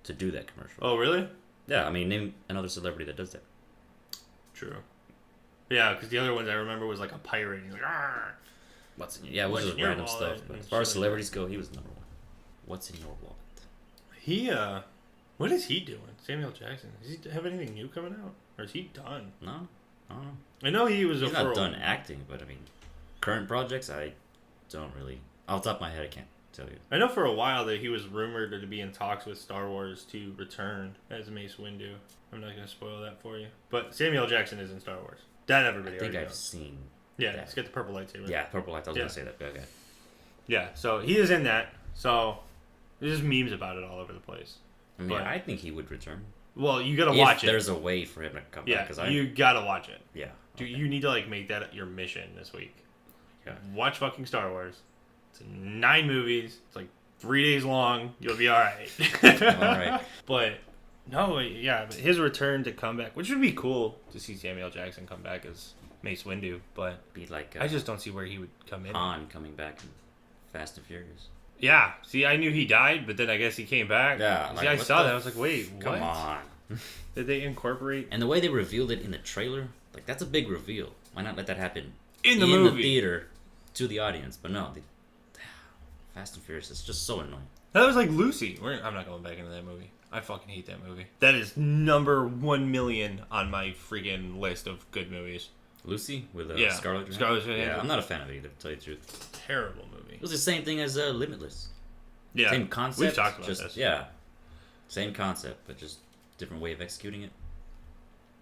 to do that commercial. Oh, really? Yeah, I mean, name another celebrity that does that. True. Yeah, because the other ones I remember was like a pirate. And he's like, "Arr!" What's in it was just random stuff. But as far as celebrities go, he was number one. What's in your wallet? What is he doing? Samuel Jackson. Does he have anything new coming out? Or is he done? No, I don't know. I know he's not done acting, but I mean, current projects, I don't really. Off the top of my head, I can't tell you. I know for a while that he was rumored to be in talks with Star Wars to return as Mace Windu. I'm not going to spoil that for you. But Samuel Jackson is in Star Wars. That everybody I think I've knows. seen. Yeah, that. He's got the purple lightsaber. Yeah, purple light. I was going to say that. Okay. Yeah, so he is in that. So there's just memes about it all over the place. I mean, I think he would return. Well, you gotta watch it. There's a way for him to come back. Yeah, you gotta watch it. Yeah. Dude, you need to like make that your mission this week. Yeah. Watch fucking Star Wars. It's 9 movies. It's like 3 days long. You'll be alright. Alright. But no, yeah, but his return to comeback, which would be cool to see Samuel Jackson come back as Mace Windu, but be like I just don't see where he would come in. Han coming back in Fast and Furious. Yeah, see, I knew he died, but then I guess he came back. Yeah, see, I saw that. I was like, wait, what? Come on. Did they incorporate? And the way they revealed it in the trailer, like, that's a big reveal. Why not let that happen in the movie? The theater to the audience? But no, Fast and Furious is just so annoying. That was like Lucy. I'm not going back into that movie. I fucking hate that movie. That is number 1 million on my freaking list of good movies. Lucy with Scarlett Johansson? Scarlett Johansson. Yeah, I'm not a fan of it either, to tell you the truth. Terrible movie. It was the same thing as Limitless. Yeah. Same concept. We've talked about this. Yeah. Same concept, but just different way of executing it.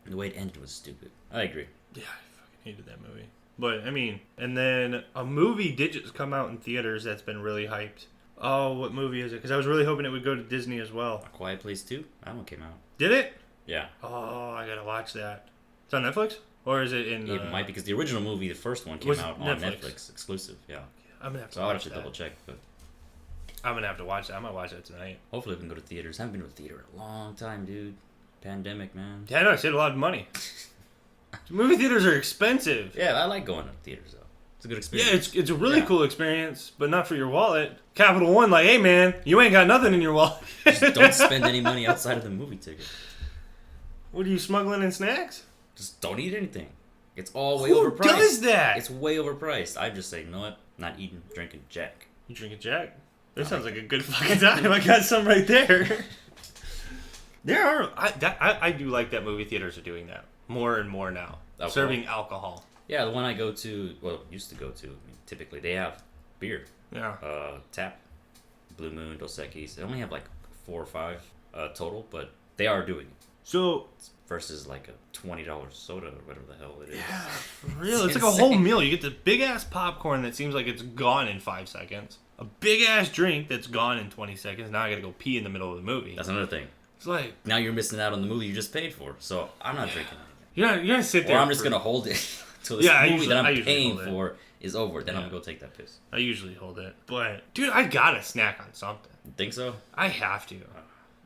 And the way it ended was stupid. I agree. Yeah, I fucking hated that movie. But, I mean, and then a movie did just come out in theaters that's been really hyped. Oh, what movie is it? Because I was really hoping it would go to Disney as well. A Quiet Place 2? That one came out. Did it? Yeah. Oh, I gotta watch that. It's on Netflix? Or is it in... It might, because the original movie, the first one, came out on Netflix exclusive. Yeah. I'm gonna have to so I'll have to double check, but... I'm gonna have to watch that. I'm gonna watch that tonight. Hopefully we can go to theaters. I haven't been to a theater in a long time, dude. Pandemic, man. Yeah, I know. I saved a lot of money. Movie theaters are expensive. Yeah, I like going to theaters, though. It's a good experience. Yeah, it's a really cool experience, but not for your wallet. Capital One, like, hey, man, you ain't got nothing in your wallet. Just don't spend any money outside of the movie ticket. What are you smuggling in snacks? Just don't eat anything. It's all way overpriced. Who does that? It's way overpriced. I just say, you know what? Not eating, drinking Jack. You drinking Jack? That sounds like a good fucking time. I got some right there. There are... I do like that movie theaters are doing that. More and more now. Alcohol. Serving alcohol. Yeah, the one I go to... Well, used to go to. I mean, typically, they have beer. Yeah. Tap. Blue Moon, Dos Equis. They only have like 4 or 5 total, but they are doing it. So... Versus like a $20 soda or whatever the hell it is. Yeah, for real. It's like a whole meal. You get the big-ass popcorn that seems like it's gone in 5 seconds. A big-ass drink that's gone in 20 seconds. Now I gotta go pee in the middle of the movie. That's another thing. It's like... Now you're missing out on the movie you just paid for. So I'm not drinking anything. You're gonna sit there... Or I'm just gonna hold it until this movie that I'm paying for is over. Then I'm gonna go take that piss. I usually hold it. But, dude, I gotta snack on something. You think so? I have to.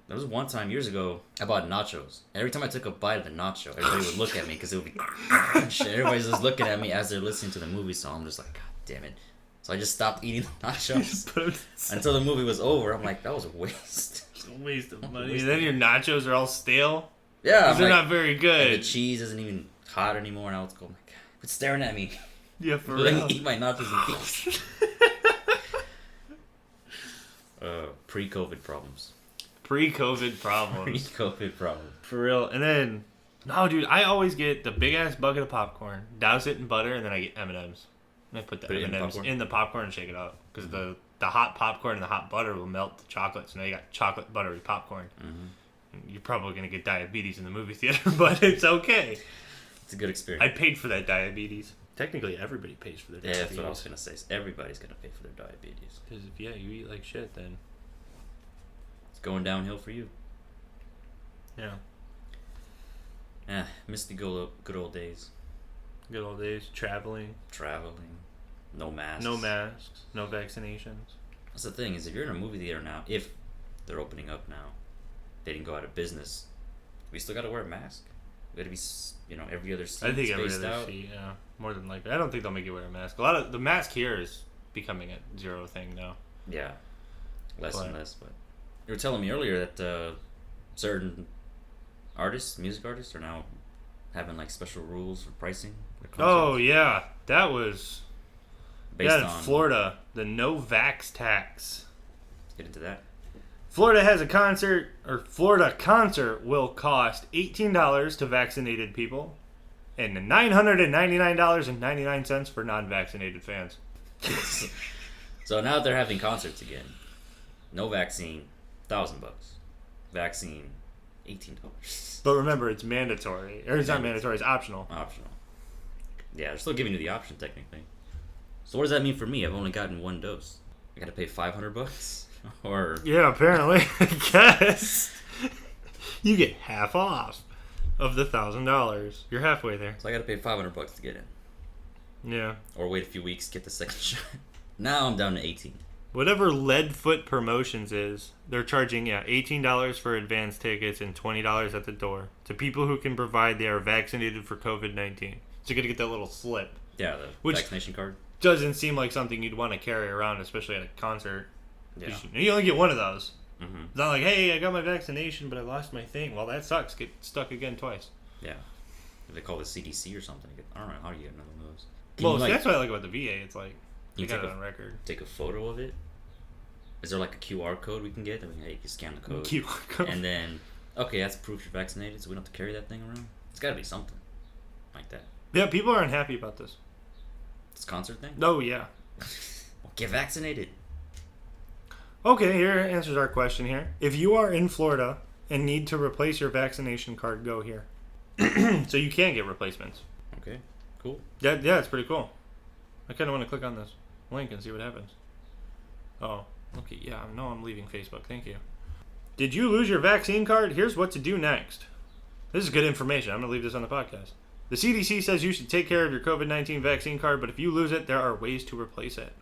There was one time years ago I bought nachos. Every time I took a bite of the nacho, everybody would look at me because it would be everybody's just looking at me as they're listening to the movie, so I'm just like, God damn it. So I just stopped eating the nachos until the movie was over. I'm like, that was a waste. It's a waste of money. And then your nachos are all stale. Yeah. Because they're not very good. And the cheese isn't even hot anymore. Now it's going like, quit staring at me. Yeah, for real. Let me eat my nachos in peace. Pre-COVID problems. Pre-COVID problems. Pre-COVID problems. For real. And then, no, dude, I always get the big-ass bucket of popcorn, douse it in butter, and then I get M&Ms. And I put the M&Ms in the popcorn and shake it up. Because the hot popcorn and the hot butter will melt the chocolate. So now you got chocolate buttery popcorn. Mm-hmm. You're probably going to get diabetes in the movie theater, but it's okay. It's a good experience. I paid for that diabetes. Technically, everybody pays for their diabetes. Yeah, that's what I was going to say. Everybody's going to pay for their diabetes. Because if, you eat like shit, then... going downhill for you. Yeah. Miss the good old days. Good old days. Traveling. No masks. No vaccinations. That's the thing, is if you're in a movie theater now, if they're opening up now, they didn't go out of business, we still got to wear a mask. We got to be, every other seat I think every spaced other out. seat, yeah. More than likely. I don't think they'll make you wear a mask. A lot of the mask here is becoming a zero thing now. Yeah. Less and less, but you were telling me earlier that certain music artists, are now having like special rules for pricing. Oh yeah, that was based in on Florida, the no Vax Tax. Let's get into that. Florida has a concert, or Florida concert will cost $18 to vaccinated people, and $999.99 for non-vaccinated fans. So now they're having concerts again. No vaccine, $1,000. Vaccine, $18. But remember, it's mandatory. Or it's not mandatory, it's optional. Optional. Yeah, they're still giving you the option, technically. So what does that mean for me? I've only gotten one dose. I gotta pay $500? Or... Yeah, apparently. I guess. You get half off of the $1,000. You're halfway there. So I gotta pay $500 to get in. Yeah. Or wait a few weeks, get the second shot. Now I'm down to 18. Whatever Leadfoot Promotions is, they're charging $18 for advance tickets and $20 at the door to people who can provide they are vaccinated for COVID-19. So you're gonna get that little slip. Yeah, the vaccination card. Doesn't seem like something you'd want to carry around, especially at a concert. Yeah. You only get one of those. Mm-hmm. It's not like, hey, I got my vaccination, but I lost my thing. Well, that sucks. Get stuck again twice. Yeah. They call it CDC or something. I don't know how do you get another one of those. Well, that's what I like about the VA. It's like, you got it on record. Take a photo of it. Is there like a QR code we can get? I mean, hey, you can scan the code. QR code. And then, okay, that's proof you're vaccinated, so we don't have to carry that thing around. It's got to be something like that. Yeah, people aren't happy about this. This concert thing? Oh, yeah. Well, get vaccinated. Okay, here answers our question here. If you are in Florida and need to replace your vaccination card, go here. So you can get replacements. Okay, cool. Yeah, it's pretty cool. I kind of want to click on this link and see what happens. Oh, okay, yeah, no, I'm leaving Facebook. Thank you. Did you lose your vaccine card? Here's what to do next. This is good information. I'm going to leave this on the podcast. The CDC says you should take care of your COVID-19 vaccine card, but if you lose it, there are ways to replace it.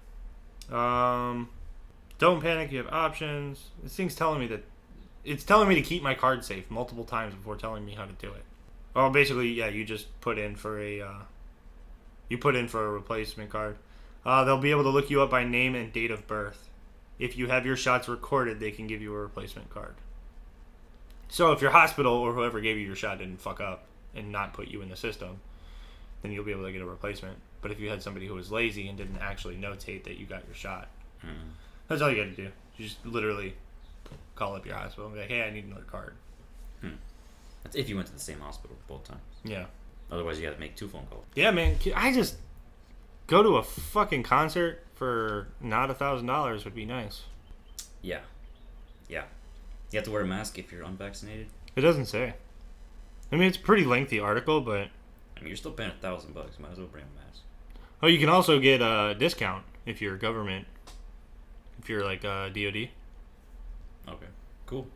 Don't panic, you have options. This thing's telling me that it's telling me to keep my card safe multiple times before telling me how to do it. Well, basically, yeah, you just put in for a replacement card. They'll be able to look you up by name and date of birth. If you have your shots recorded, they can give you a replacement card. So if your hospital or whoever gave you your shot didn't fuck up and not put you in the system, then you'll be able to get a replacement. But if you had somebody who was lazy and didn't actually notate that you got your shot, that's all you got to do. You just literally call up your hospital and be like, hey, I need another card. That's if you went to the same hospital both times. Yeah. Otherwise, you got to make 2 phone calls. Yeah, man. I just go to a fucking concert for not $1,000 would be nice. Yeah. Yeah. You have to wear a mask if you're unvaccinated. It doesn't say. I mean, it's a pretty lengthy article, but... I mean, you're still paying $1,000. Might as well bring a mask. Oh, you can also get a discount if you're government. If you're like DOD. Okay. Cool.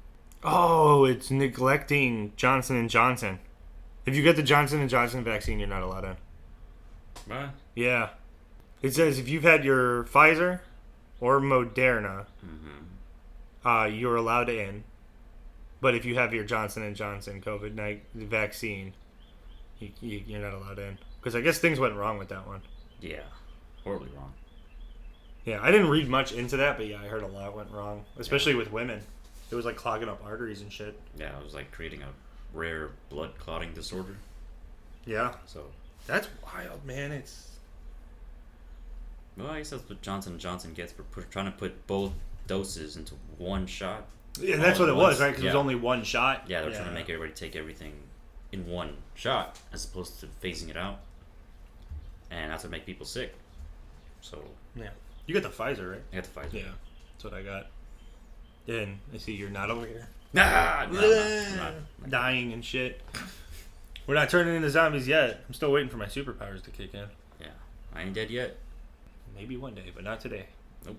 Oh, it's neglecting Johnson & Johnson. If you get the Johnson & Johnson vaccine, you're not allowed in. What? Yeah. It says if you've had your Pfizer or Moderna, you're allowed in. But if you have your Johnson & Johnson COVID-19 vaccine, you're not allowed in. Because I guess things went wrong with that one. Yeah. Horribly wrong. Yeah, I didn't read much into that, but yeah, I heard a lot went wrong. Especially with women. It was like clogging up arteries and shit. Yeah, it was like creating a rare blood clotting disorder. Yeah. So that's wild, man. Well, I guess that's what Johnson & Johnson gets for trying to put both doses into one shot. Yeah, that's what it was, right? Because it was only one shot. Yeah, they're trying to make everybody take everything in one shot as opposed to phasing it out. And that's what make people sick. So yeah. You got the Pfizer, right? I got the Pfizer. Yeah, that's what I got. Yeah, and I see you're not over here. Nah, no, I'm not dying and shit. We're not turning into zombies yet. I'm still waiting for my superpowers to kick in. Yeah, I ain't dead yet. Maybe one day, but not today. Nope.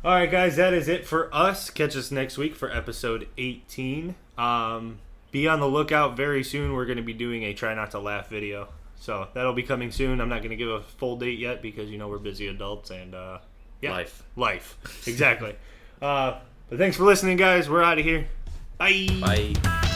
Alright, guys, that is it for us. Catch us next week for episode 18. Be on the lookout very soon. We're going to be doing a Try Not to Laugh video. So that'll be coming soon. I'm not going to give a full date yet because, we're busy adults and, yeah. Life. Exactly. But thanks for listening, guys. We're out of here. Bye. Bye.